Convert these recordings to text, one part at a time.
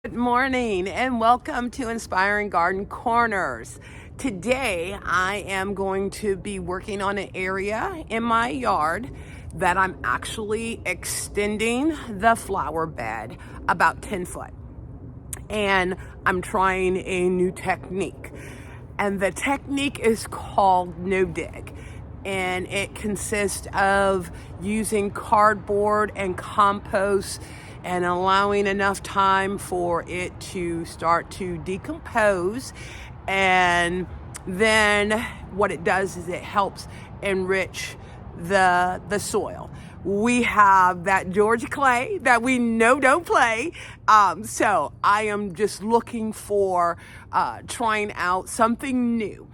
Good morning and welcome to Inspiring Garden Corners. Today I am going to be working on an area in my yard that I'm actually extending the flower bed about 10 foot. And I'm trying a new technique. And the technique is called no dig. And it consists of using cardboard and compost and allowing enough time for it to start to decompose. And then what it does is it helps enrich the soil. We have that Georgia clay that we know don't play. So I am just looking for trying out something new.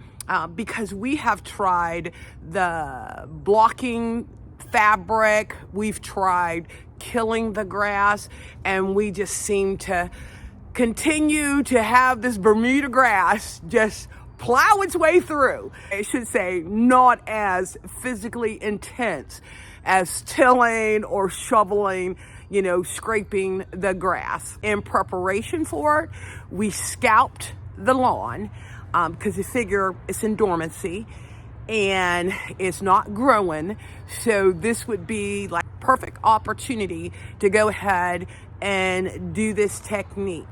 Because we have tried the blocking fabric, we've tried killing the grass, and we just seem to continue to have this Bermuda grass just plow its way through. I should say not as physically intense as tilling or shoveling, scraping the grass. In preparation for it, we scalped the lawn because you figure it's in dormancy and it's not growing. So this would be like perfect opportunity to go ahead and do this technique.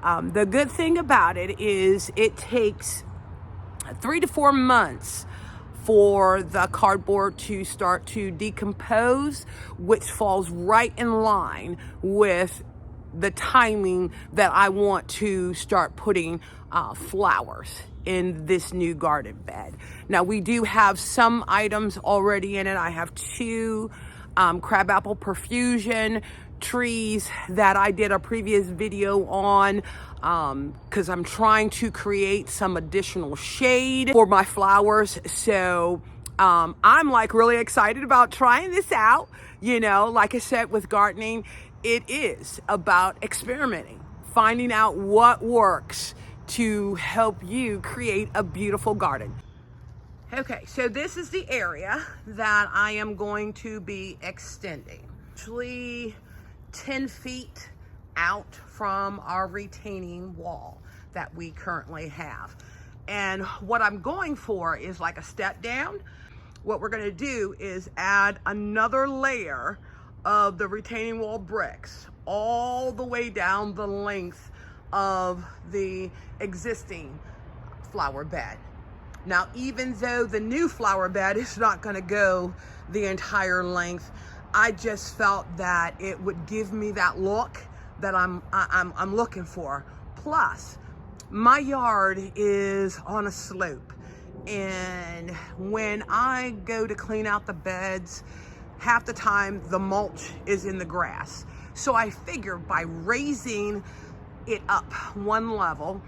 The good thing about it is it takes 3 to 4 months for the cardboard to start to decompose, which falls right in line with the timing that I want to start putting flowers in this new garden bed. Now we do have some items already in it. I have 2 crabapple profusion trees that I did a previous video on because I'm trying to create some additional shade for my flowers. So I'm like really excited about trying this out. Like I said, with gardening, it is about experimenting, finding out what works to help you create a beautiful garden. Okay, so this is the area that I am going to be extending. Actually 10 feet out from our retaining wall that we currently have. And what I'm going for is like a step down. What we're gonna do is add another layer of the retaining wall bricks all the way down the length of the existing flower bed. Now, even though the new flower bed is not going to go the entire length, I just felt that it would give me that look that I'm looking for. Plus, my yard is on a slope, and when I go to clean out the beds, half the time the mulch is in the grass. So I figure by raising it up one level,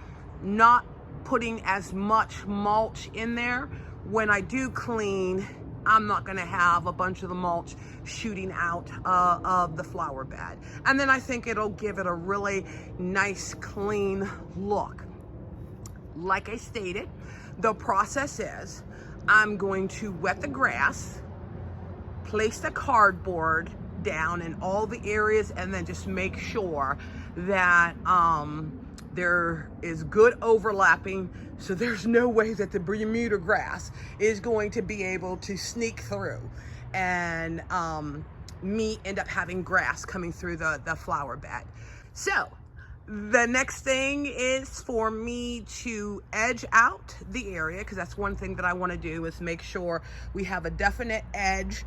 not putting as much mulch in there, when I do clean, I'm not gonna have a bunch of the mulch shooting out of the flower bed. And then I think it'll give it a really nice, clean look. Like I stated, the process is I'm going to wet the grass, place the cardboard down in all the areas, and then just make sure that there is good overlapping, so there's no way that the Bermuda grass is going to be able to sneak through and me end up having grass coming through the flower bed. So the next thing is for me to edge out the area, because that's one thing that I want to do, is make sure we have a definite edge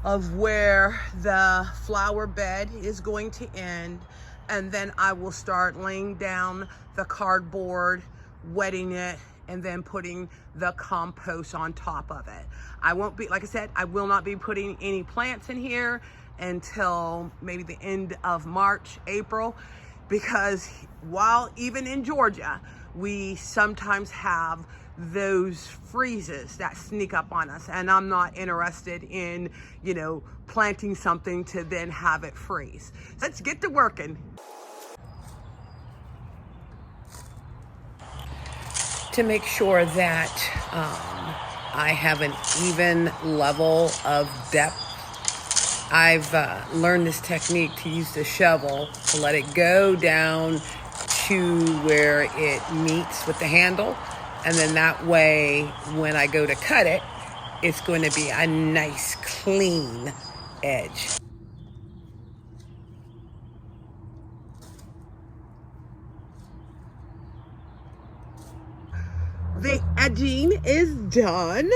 of where the flower bed is going to end. And then I will start laying down the cardboard, wetting it, and then putting the compost on top of it. I won't be, like I said, I will not be putting any plants in here until maybe the end of March, April, because while even in Georgia, we sometimes have those freezes that sneak up on us, and I'm not interested in, planting something to then have it freeze. Let's get to working. To make sure that I have an even level of depth I've learned this technique to use the shovel to let it go down to where it meets with the handle. And then that way, when I go to cut it, it's going to be a nice, clean edge. The edging is done.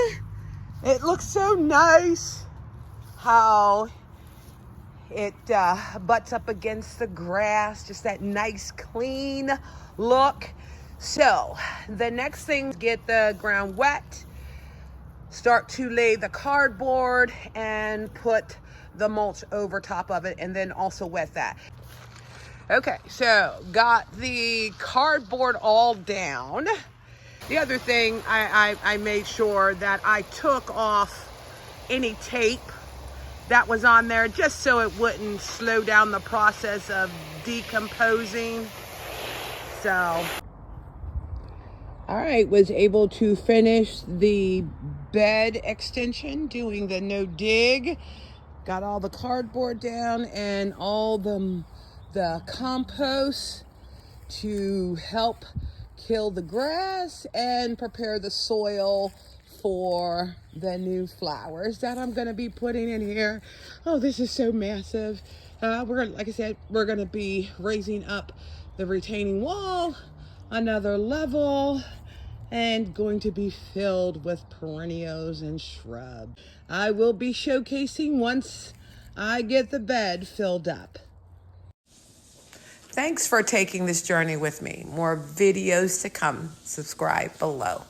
It looks so nice how it butts up against the grass, just that nice clean look. So the next thing, get the ground wet, start to lay the cardboard and put the mulch over top of it, and then also wet that. Okay, so got the cardboard all down. The other thing, I made sure that I took off any tape that was on there just so it wouldn't slow down the process of decomposing. So, all right, was able to finish the bed extension, doing the no dig. Got all the cardboard down and all the compost to help kill the grass and prepare the soil for the new flowers that I'm going to be putting in here. Oh, this is so massive. Like I said, we're going to be raising up the retaining wall another level and going to be filled with perennials and shrubs. I will be showcasing once I get the bed filled up. Thanks for taking this journey with me. More videos to come. Subscribe below.